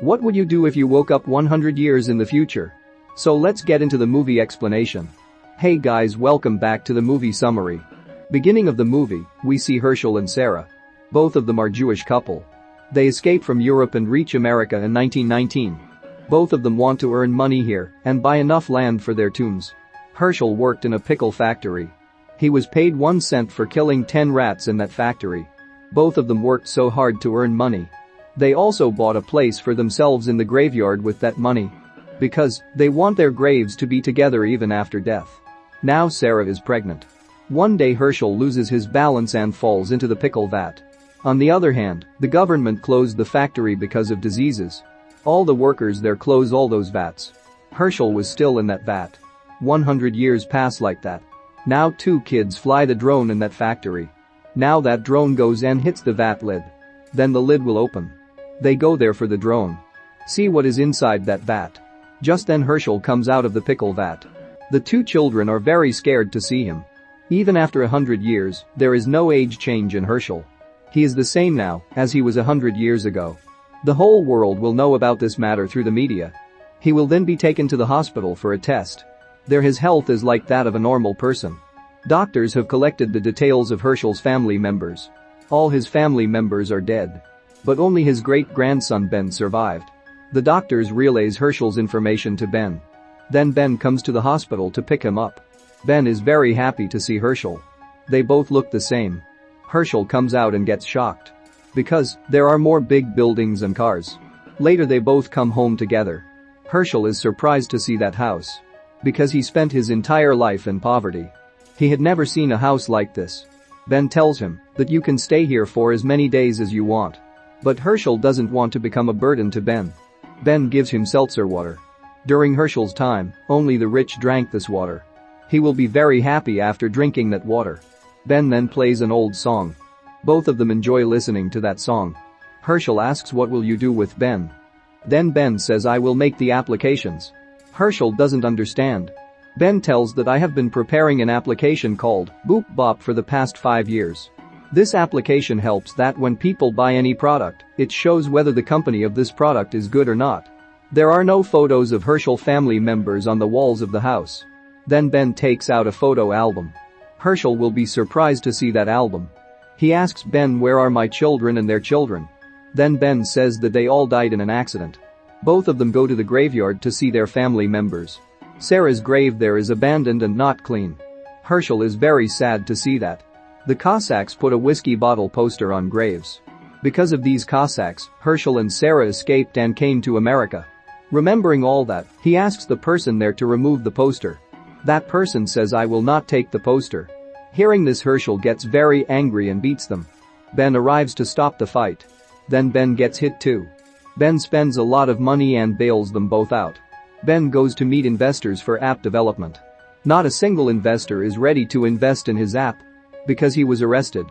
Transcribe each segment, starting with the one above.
What would you do if you woke up 100 years in the future? So let's get into the movie explanation. Hey guys, welcome back to the movie summary. Beginning of the movie, we see Herschel and Sarah. Both of them are Jewish couple. They escape from Europe and reach America in 1919. Both of them want to earn money here and buy enough land for their tombs. Herschel worked in a pickle factory. He was paid 1 cent for killing 10 rats in that factory. Both of them worked so hard to earn money. They also bought a place for themselves in the graveyard with that money. Because they want their graves to be together even after death. Now Sarah is pregnant. One day Herschel loses his balance and falls into the pickle vat. On the other hand, the government closed the factory because of diseases. All the workers there close all those vats. Herschel was still in that vat. 100 years pass like that. Now 2 kids fly the drone in that factory. Now that drone goes and hits the vat lid. Then the lid will open. They go there for the drone. See what is inside that vat. Just then Herschel comes out of the pickle vat. The 2 children are very scared to see him. Even after 100 years, there is no age change in Herschel. He is the same now as he was 100 years ago. The whole world will know about this matter through the media. He will then be taken to the hospital for a test. There his health is like that of a normal person. Doctors have collected the details of Herschel's family members. All his family members are dead. But only his great-grandson Ben survived. The doctors relays Herschel's information to Ben. Then Ben comes to the hospital to pick him up. Ben is very happy to see Herschel. They both look the same. Herschel comes out and gets shocked. Because there are more big buildings and cars. Later they both come home together. Herschel is surprised to see that house. Because he spent his entire life in poverty. He had never seen a house like this. Ben tells him that you can stay here for as many days as you want. But Herschel doesn't want to become a burden to Ben. Ben gives him seltzer water. During Herschel's time, only the rich drank this water. He will be very happy after drinking that water. Ben then plays an old song. Both of them enjoy listening to that song. Herschel asks, what will you do with Ben? Then Ben says, I will make the applications. Herschel doesn't understand. Ben tells that I have been preparing an application called Boop Bop for the past 5 years. This application helps that when people buy any product, it shows whether the company of this product is good or not. There are no photos of Herschel family members on the walls of the house. Then Ben takes out a photo album. Herschel will be surprised to see that album. He asks Ben, where are my children and their children? Then Ben says that they all died in an accident. Both of them go to the graveyard to see their family members. Sarah's grave there is abandoned and not clean. Herschel is very sad to see that. The Cossacks put a whiskey bottle poster on graves. Because of these Cossacks, Herschel and Sarah escaped and came to America. Remembering all that, he asks the person there to remove the poster. That person says, I will not take the poster. Hearing this, Herschel gets very angry and beats them. Ben arrives to stop the fight. Then Ben gets hit too. Ben spends a lot of money and bails them both out. Ben goes to meet investors for app development. Not a single investor is ready to invest in his app. Because he was arrested.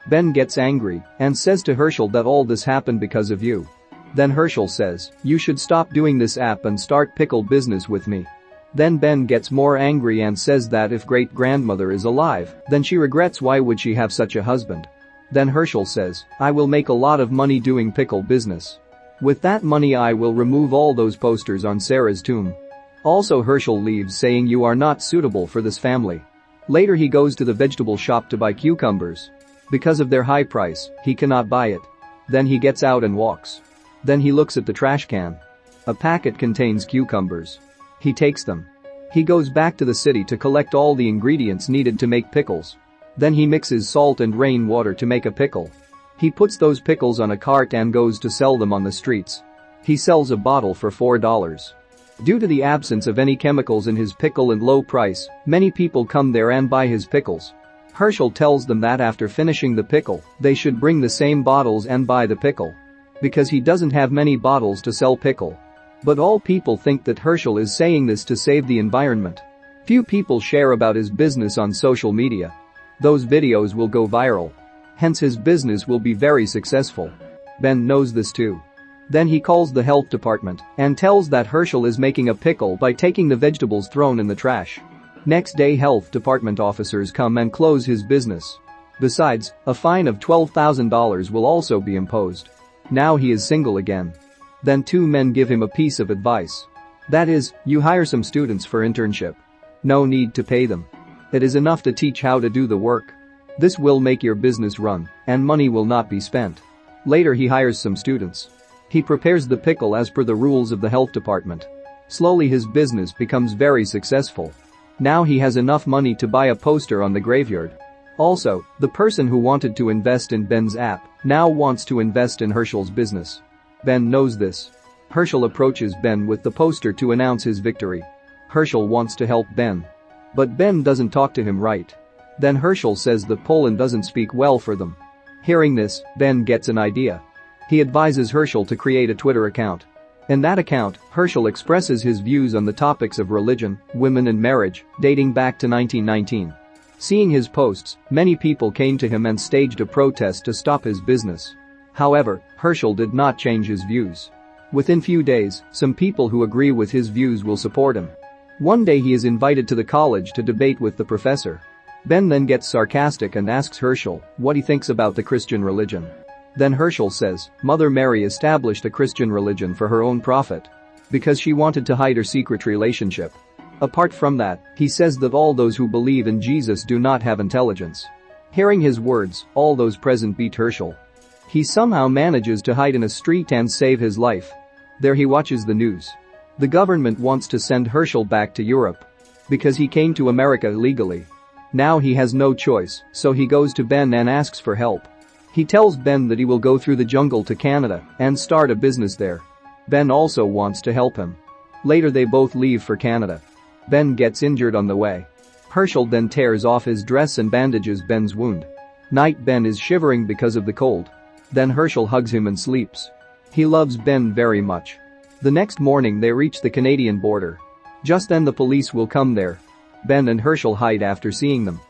Ben gets angry and says to Herschel that all this happened because of you. Then Herschel says, you should stop doing this app and start pickle business with me. Then Ben gets more angry and says that if great-grandmother is alive, then she regrets why would she have such a husband. Then Herschel says, I will make a lot of money doing pickle business. With that money I will remove all those posters on Sarah's tomb. Also Herschel leaves saying you are not suitable for this family. Later he goes to the vegetable shop to buy cucumbers. Because of their high price, he cannot buy it. Then he gets out and walks. Then he looks at the trash can. A packet contains cucumbers. He takes them. He goes back to the city to collect all the ingredients needed to make pickles. Then he mixes salt and rainwater to make a pickle. He puts those pickles on a cart and goes to sell them on the streets. He sells a bottle for $4. Due to the absence of any chemicals in his pickle and low price, many people come there and buy his pickles. Herschel tells them that after finishing the pickle, they should bring the same bottles and buy the pickle. Because he doesn't have many bottles to sell pickle. But all people think that Herschel is saying this to save the environment. Few people share about his business on social media. Those videos will go viral. Hence his business will be very successful. Ben knows this too. Then he calls the health department and tells that Herschel is making a pickle by taking the vegetables thrown in the trash. Next day health department officers come and close his business. Besides, a fine of $12,000 will also be imposed. Now he is single again. Then two men give him a piece of advice. That is, you hire some students for internship. No need to pay them. It is enough to teach how to do the work. This will make your business run, and money will not be spent. Later he hires some students. He prepares the pickle as per the rules of the health department. Slowly his business becomes very successful. Now he has enough money to buy a poster on the graveyard. Also, the person who wanted to invest in Ben's app now wants to invest in Herschel's business. Ben knows this. Herschel approaches Ben with the poster to announce his victory. Herschel wants to help Ben. But Ben doesn't talk to him right. Then Herschel says that Poland doesn't speak well for them. Hearing this, Ben gets an idea. He advises Herschel to create a Twitter account. In that account, Herschel expresses his views on the topics of religion, women and marriage, dating back to 1919. Seeing his posts, many people came to him and staged a protest to stop his business. However, Herschel did not change his views. Within few days, some people who agree with his views will support him. One day he is invited to the college to debate with the professor. Ben then gets sarcastic and asks Herschel what he thinks about the Christian religion. Then Herschel says, Mother Mary established a Christian religion for her own profit. Because she wanted to hide her secret relationship. Apart from that, he says that all those who believe in Jesus do not have intelligence. Hearing his words, all those present beat Herschel. He somehow manages to hide in a street and save his life. There he watches the news. The government wants to send Herschel back to Europe. Because he came to America illegally. Now he has no choice, so he goes to Ben and asks for help. He tells Ben that he will go through the jungle to Canada and start a business there. Ben also wants to help him. Later they both leave for Canada. Ben gets injured on the way. Herschel then tears off his dress and bandages Ben's wound. Night Ben is shivering because of the cold. Then Herschel hugs him and sleeps. He loves Ben very much. The next morning they reach the Canadian border. Just then the police will come there. Ben and Herschel hide after seeing them.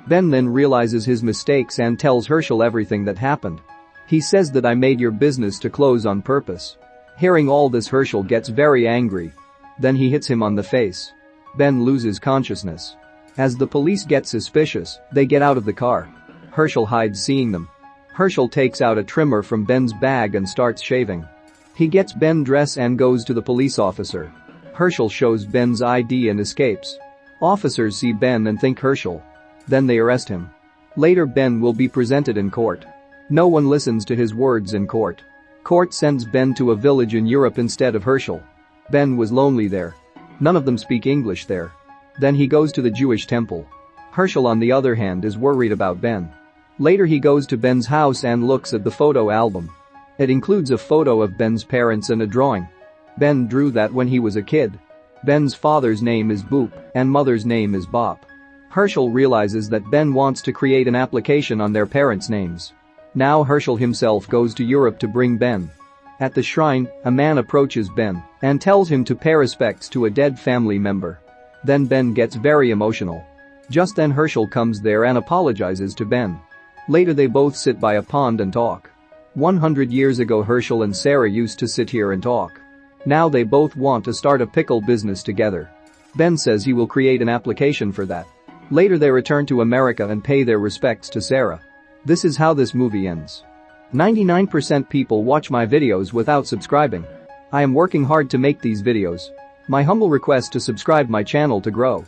Ben then realizes his mistakes and tells Herschel everything that happened. He says that I made your business to close on purpose. Hearing all this Herschel gets very angry. Then he hits him on the face. Ben loses consciousness. As the police get suspicious, they get out of the car. Herschel hides seeing them. Herschel takes out a trimmer from Ben's bag and starts shaving. He gets Ben's dress and goes to the police officer. Herschel shows Ben's ID and escapes. Officers see Ben and think Herschel. Then they arrest him. Later Ben will be presented in court. No one listens to his words in court. Court sends Ben to a village in Europe instead of Herschel. Ben was lonely there. None of them speak English there. Then he goes to the Jewish temple. Herschel on the other hand is worried about Ben. Later he goes to Ben's house and looks at the photo album. It includes a photo of Ben's parents and a drawing. Ben drew that when he was a kid. Ben's father's name is Boop and mother's name is Bop. Herschel realizes that Ben wants to create an application on their parents' names. Now Herschel himself goes to Europe to bring Ben. At the shrine, a man approaches Ben and tells him to pay respects to a dead family member. Then Ben gets very emotional. Just then Herschel comes there and apologizes to Ben. Later they both sit by a pond and talk. 100 years ago Herschel and Sarah used to sit here and talk. Now they both want to start a pickle business together. Ben says he will create an application for that. Later they return to America and pay their respects to Sarah. This is how this movie ends. 99% people watch my videos without subscribing. I am working hard to make these videos. My humble request to subscribe my channel to grow.